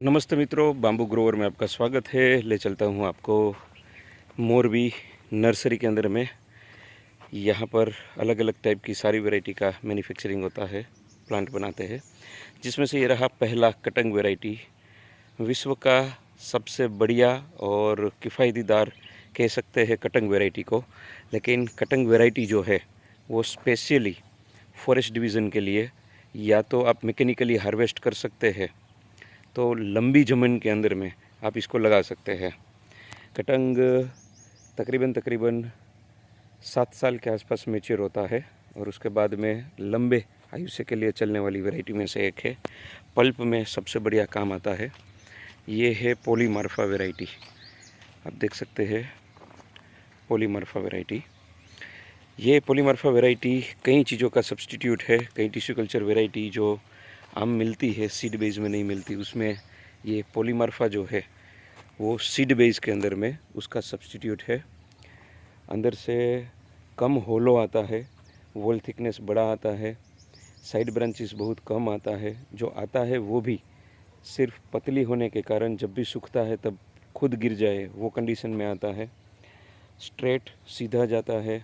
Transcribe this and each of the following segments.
नमस्ते मित्रों, बाम्बू ग्रोवर में आपका स्वागत है। ले चलता हूँ आपको मोरबी नर्सरी के अंदर में। यहाँ पर अलग अलग टाइप की सारी वैरायटी का मैन्युफैक्चरिंग होता है, प्लांट बनाते हैं। जिसमें से ये रहा पहला कटंग वैरायटी, विश्व का सबसे बढ़िया और किफ़ायतीदार कह सकते हैं कटंग वैरायटी को। लेकिन कटंग वैरायटी जो है वो स्पेशली फॉरेस्ट डिवीज़न के लिए, या तो आप मैकेनिकली हार्वेस्ट कर सकते हैं तो लंबी ज़मीन के अंदर में आप इसको लगा सकते हैं। कटंग तकरीबन 7 साल के आसपास मैच्योर होता है और उसके बाद में लंबे आयुष्य के लिए चलने वाली वैरायटी में से एक है। पल्प में सबसे बढ़िया काम आता है। ये है पॉलीमार्फा वैरायटी, आप देख सकते हैं पॉलीमार्फा वैरायटी। ये पॉलीमार्फा वैरायटी कई चीज़ों का सब्स्टिट्यूट है। कई टिश्यू कल्चर वैरायटी जो आम मिलती है सीड बेस में नहीं मिलती, उसमें ये पॉलीमार्फा जो है वो सीड बेस के अंदर में उसका सब्स्टिट्यूट है। अंदर से कम होलो आता है, वॉल थिकनेस बड़ा आता है, साइड ब्रांचेस बहुत कम आता है। जो आता है वो भी सिर्फ पतली होने के कारण जब भी सूखता है तब खुद गिर जाए वो कंडीशन में आता है। स्ट्रेट सीधा जाता है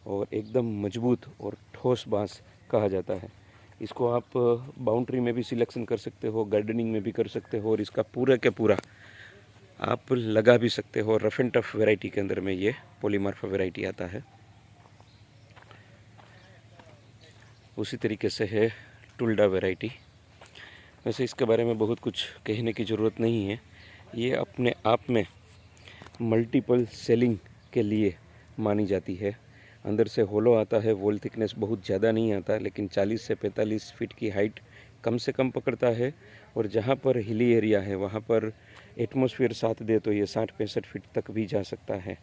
और एकदम मजबूत और ठोस बांस कहा जाता है। इसको आप बाउंड्री में भी सिलेक्शन कर सकते हो, गार्डनिंग में भी कर सकते हो और इसका पूरा के पूरा आप लगा भी सकते हो। रफ एंड टफ वैरायटी के अंदर में ये पॉलीमार्फा वैरायटी आता है। उसी तरीके से है टुल्डा वैरायटी। वैसे इसके बारे में बहुत कुछ कहने की ज़रूरत नहीं है। ये अपने आप में मल्टीपल सेलिंग के लिए मानी जाती है। अंदर से होलो आता है, वॉल थिकनेस बहुत ज़्यादा नहीं आता, लेकिन 40 से 45 फीट की हाइट कम से कम पकड़ता है। और जहाँ पर हिली एरिया है वहाँ पर एटमॉस्फेयर साथ दे तो ये 60-65 फीट तक भी जा सकता है।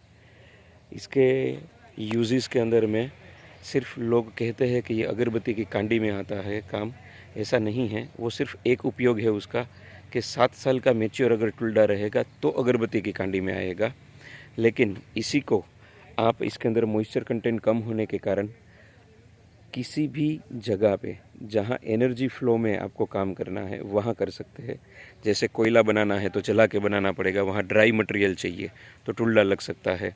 इसके यूजेस के अंदर में सिर्फ लोग कहते हैं कि ये अगरबत्ती की कांडी में आता है काम, ऐसा नहीं है। वो सिर्फ एक उपयोग है उसका कि 7 साल का मैच्योर अगर टुल्डा रहेगा तो अगरबत्ती की कांडी में आएगा। लेकिन इसी को आप इसके अंदर मॉइस्चर कंटेंट कम होने के कारण किसी भी जगह पे जहाँ एनर्जी फ्लो में आपको काम करना है वहाँ कर सकते हैं। जैसे कोयला बनाना है तो जला के बनाना पड़ेगा, वहाँ ड्राई मटेरियल चाहिए तो टुल्डा लग सकता है।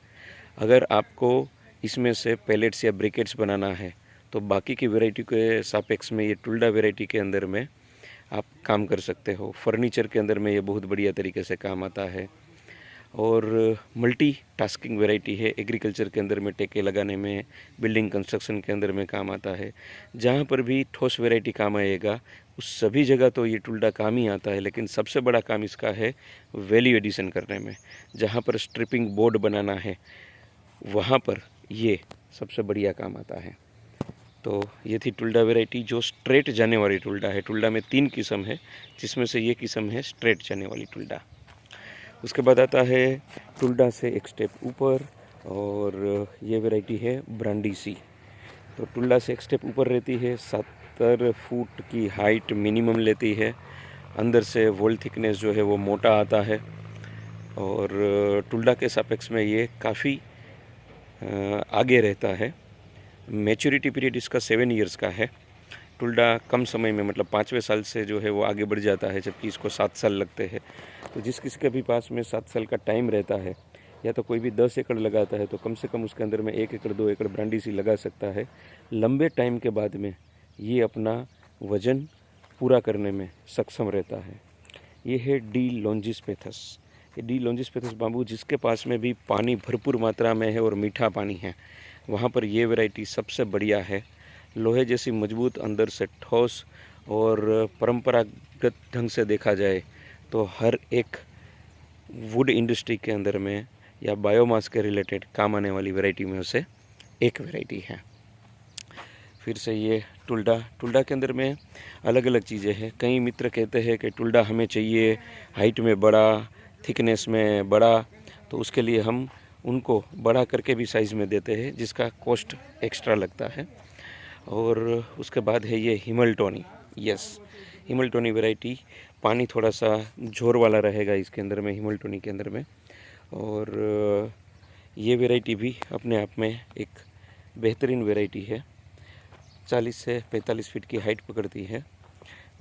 अगर आपको इसमें से पैलेट्स या ब्रिकेट्स बनाना है तो बाकी की वैरायटी के सापेक्ष में ये टुल्डा वैरायटी के अंदर में आप काम कर सकते हो। फर्नीचर के अंदर में ये बहुत बढ़िया तरीके से काम आता है और मल्टी टास्किंग वैरायटी है। एग्रीकल्चर के अंदर में टेके लगाने में, बिल्डिंग कंस्ट्रक्शन के अंदर में काम आता है। जहाँ पर भी ठोस वैरायटी काम आएगा उस सभी जगह तो ये टुल्डा काम ही आता है। लेकिन सबसे बड़ा काम इसका है वैल्यू एडिशन करने में। जहाँ पर स्ट्रिपिंग बोर्ड बनाना है वहाँ पर ये सबसे बढ़िया काम आता है। तो ये थी टुल्डा वैरायटी जो स्ट्रेट जाने वाली टुल्डा है। टुल्डा में 3 किस्म है, जिसमें से ये किस्म है स्ट्रेट जाने वाली टुल्डा। उसके बाद आता है टुल्डा से एक स्टेप ऊपर, और ये वैरायटी है ब्रांडी सी। तो टुल्डा से एक स्टेप ऊपर रहती है, 70 फुट की हाइट मिनिमम लेती है। अंदर से वॉल थिकनेस जो है वो मोटा आता है और टुल्डा के सापेक्ष में ये काफ़ी आगे रहता है। मैच्योरिटी पीरियड इसका 7 ईयर्स का है। टुल्डा कम समय में मतलब 5वें साल से जो है वो आगे बढ़ जाता है, जबकि इसको 7 साल लगते हैं। तो जिस किसी के भी पास में 7 साल का टाइम रहता है, या तो कोई भी 10 एकड़ लगाता है तो कम से कम उसके अंदर में 1 एकड़ 2 एकड़ ब्रांडी सी लगा सकता है। लंबे टाइम के बाद में ये अपना वजन पूरा करने में सक्षम रहता है। ये है डी लॉन्जिस्पेथस। ये डी लॉन्जिस्पेथस बाम्बू जिसके पास में भी पानी भरपूर मात्रा में है और मीठा पानी है, वहाँ पर ये वैरायटी सबसे बढ़िया है। लोहे जैसी मजबूत, अंदर से ठोस, और परंपरागत ढंग से देखा जाए तो हर एक वुड इंडस्ट्री के अंदर में या बायोमास के रिलेटेड काम आने वाली वैरायटी में से एक वैरायटी है। फिर से ये टुल्डा के अंदर में अलग अलग चीज़ें हैं। कई मित्र कहते हैं कि टुल्डा हमें चाहिए हाइट में बड़ा, थिकनेस में बड़ा, तो उसके लिए हम उनको बड़ा करके भी साइज़ में देते हैं, जिसका कॉस्ट एक्स्ट्रा लगता है। और उसके बाद है ये हिमल्टोनी। यस, हिमल्टोनी वैरायटी, पानी थोड़ा सा झोर वाला रहेगा इसके अंदर में, हिमल्टोनी के अंदर में। और ये वैरायटी भी अपने आप में एक बेहतरीन वैरायटी है। 40 से 45 फीट की हाइट पकड़ती है।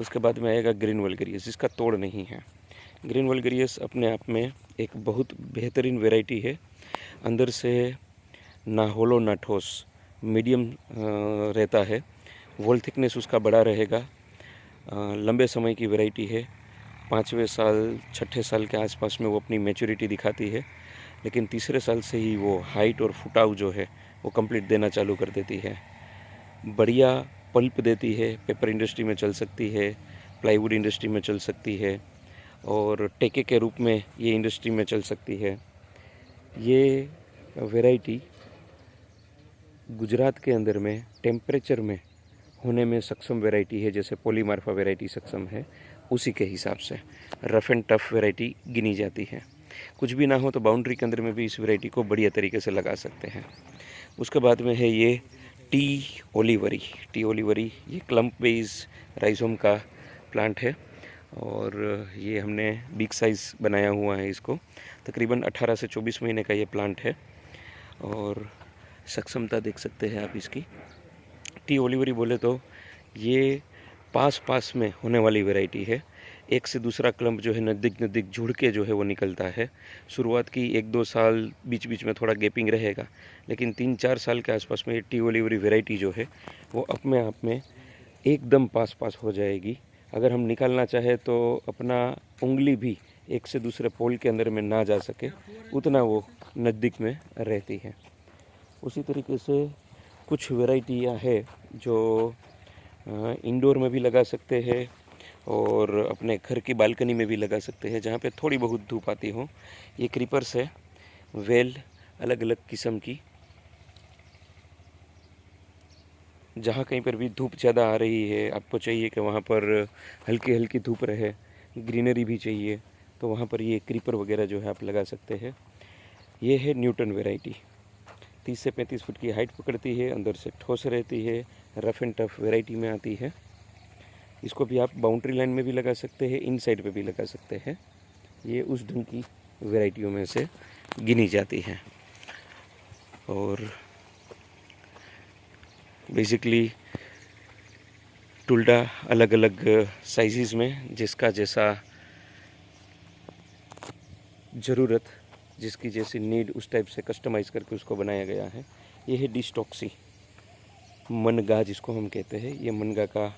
उसके बाद में आएगा ग्रीन वल्गेरियस, जिसका तोड़ नहीं है। ग्रीन वल्गेरियस अपने आप में एक बहुत बेहतरीन वैरायटी है। अंदर से ना होलो ना ठोस, मीडियम रहता है। वॉल थिकनेस उसका बड़ा रहेगा। लंबे समय की वैरायटी है। 5वें साल 6ठे साल के आसपास में वो अपनी मैच्योरिटी दिखाती है, लेकिन तीसरे साल से ही वो हाइट और फुटाव जो है वो कंप्लीट देना चालू कर देती है। बढ़िया पल्प देती है, पेपर इंडस्ट्री में चल सकती है, प्लाईवुड इंडस्ट्री में चल सकती है और टेके के रूप में ये इंडस्ट्री में चल सकती है। ये वैरायटी गुजरात के अंदर में टेम्परेचर में होने में सक्षम वैरायटी है, जैसे पॉलीमार्फा वैरायटी सक्षम है, उसी के हिसाब से रफ़ एंड टफ वैरायटी गिनी जाती है। कुछ भी ना हो तो बाउंड्री के अंदर में भी इस वैरायटी को बढ़िया तरीके से लगा सकते हैं। उसके बाद में है ये टी ओलिवरी। टी ओलिवरी ये क्लम्प बेस राइजोम का प्लांट है और ये हमने बिग साइज़ बनाया हुआ है इसको। तकरीबन 18 से 24 महीने का ये प्लांट है और सक्षमता देख सकते हैं आप इसकी। टी ओलिवरी बोले तो ये पास में होने वाली वैरायटी है। एक से दूसरा क्लम्प जो है नज़दीक जुड़ के जो है वो निकलता है। शुरुआत की 1-2 साल बीच में थोड़ा गैपिंग रहेगा, लेकिन 3-4 साल के आसपास में ये टी ओलिवरी वैरायटी जो है वो अपने आप में एकदम पास हो जाएगी। अगर हम निकालना चाहे तो अपना उंगली भी एक से दूसरे पोल के अंदर में ना जा सके, उतना वो नज़दीक में रहती है। उसी तरीके से कुछ वैरायटियाँ है जो इंडोर में भी लगा सकते हैं और अपने घर की बालकनी में भी लगा सकते हैं, जहाँ पे थोड़ी बहुत धूप आती हो। ये क्रीपर्स है, वेल अलग अलग किस्म की। जहाँ कहीं पर भी धूप ज़्यादा आ रही है, आपको चाहिए कि वहाँ पर हल्की धूप रहे, ग्रीनरी भी चाहिए, तो वहाँ पर ये क्रीपर वगैरह जो है आप लगा सकते हैं। ये है न्यूटन वैरायटी। 30 से 35 फुट की हाइट पकड़ती है, अंदर से ठोस रहती है, रफ़ एंड टफ वैरायटी में आती है। इसको भी आप बाउंड्री लाइन में भी लगा सकते हैं, इन साइड पे भी लगा सकते हैं। ये उस ढंग की वैरायटियों में से गिनी जाती है और बेसिकली टुल्डा अलग अलग साइज़ में जिसका जैसा ज़रूरत, जिसकी जैसी नीड, उस टाइप से कस्टमाइज़ करके उसको बनाया गया है। ये है डिस्टॉक्सी, मनगा जिसको हम कहते हैं। ये मनगा का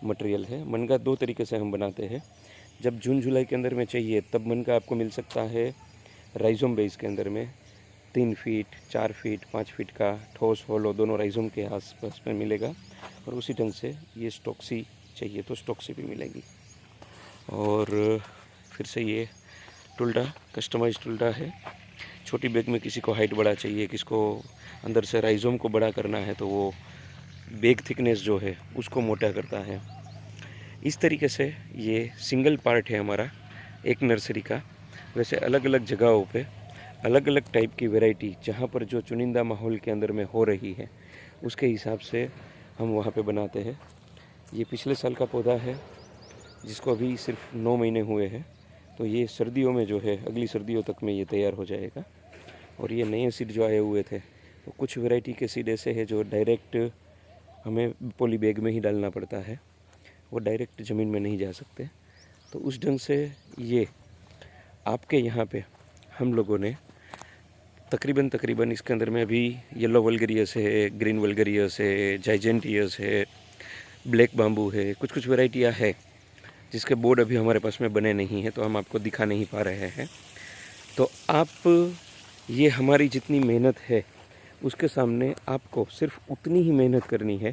मटेरियल है। मनगा 2 तरीके से हम बनाते हैं। जब जून जुलाई के अंदर में चाहिए तब मनगा आपको मिल सकता है राइजोम बेस के अंदर में 3 फीट, 4 फीट, 5 फीट का ठोस होलो दोनों राइजोम के आसपास में मिलेगा। और उसी ढंग से ये स्टॉक्सी चाहिए तो स्टॉक्सी भी मिलेगी। और फिर से ये टुल्डा कस्टमाइज टुल्डा है। छोटी बैग में किसी को हाइट बड़ा चाहिए, किसको अंदर से राइजोम को बड़ा करना है, तो वो बैग थिकनेस जो है उसको मोटा करता है। इस तरीके से ये सिंगल पार्ट है हमारा एक नर्सरी का। वैसे अलग अलग जगहों पे अलग अलग टाइप की वैरायटी जहाँ पर जो चुनिंदा माहौल के अंदर में हो रही है उसके हिसाब से हम वहाँ पे बनाते हैं। ये पिछले साल का पौधा है जिसको अभी सिर्फ 9 महीने हुए हैं, तो ये सर्दियों में जो है अगली सर्दियों तक में ये तैयार हो जाएगा। और ये नए सीड जो आए हुए थे, तो कुछ वैरायटी के सीड ऐसे हैं जो डायरेक्ट हमें पॉली बैग में ही डालना पड़ता है, वो डायरेक्ट ज़मीन में नहीं जा सकते। तो उस ढंग से ये आपके यहाँ पे हम लोगों ने तकरीबन इसके अंदर में अभी येलो वल्गेरियस है, ग्रीन वल्गेरियस है, जाइजेंटियस है, ब्लैक बाम्बू है, कुछ वैरायटियाँ है जिसके बोर्ड अभी हमारे पास में बने नहीं हैं, तो हम आपको दिखा नहीं पा रहे हैं। तो आप ये हमारी जितनी मेहनत है उसके सामने आपको सिर्फ उतनी ही मेहनत करनी है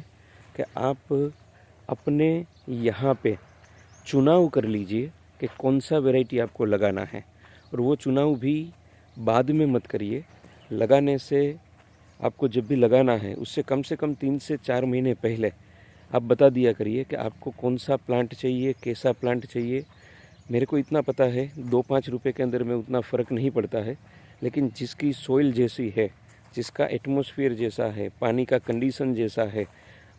कि आप अपने यहाँ पे चुनाव कर लीजिए कि कौन सा वैरायटी आपको लगाना है। और वो चुनाव भी बाद में मत करिए, लगाने से आपको जब भी लगाना है उससे कम से कम 3 से 4 महीने पहले आप बता दिया करिए कि आपको कौन सा प्लांट चाहिए, कैसा प्लांट चाहिए। मेरे को इतना पता है 2-5 रुपए के अंदर में उतना फ़र्क नहीं पड़ता है, लेकिन जिसकी सोइल जैसी है, जिसका एटमॉस्फेयर जैसा है, पानी का कंडीशन जैसा है,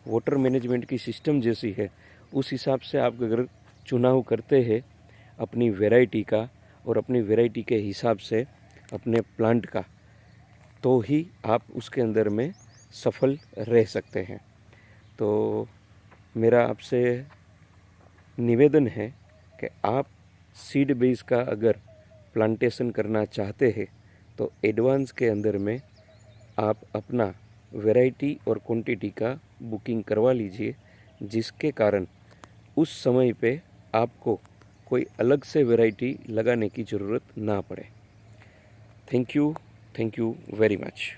वाटर मैनेजमेंट की सिस्टम जैसी है, उस हिसाब से आप अगर चुनाव करते हैं अपनी वैरायटी का और अपनी वैरायटी के हिसाब से अपने प्लांट का, तो ही आप उसके अंदर में सफल रह सकते हैं। तो मेरा आपसे निवेदन है कि आप सीड बेस का अगर प्लांटेशन करना चाहते हैं तो एडवांस के अंदर में आप अपना वैरायटी और क्वांटिटी का बुकिंग करवा लीजिए, जिसके कारण उस समय पे आपको कोई अलग से वैरायटी लगाने की ज़रूरत ना पड़े। Thank you very much.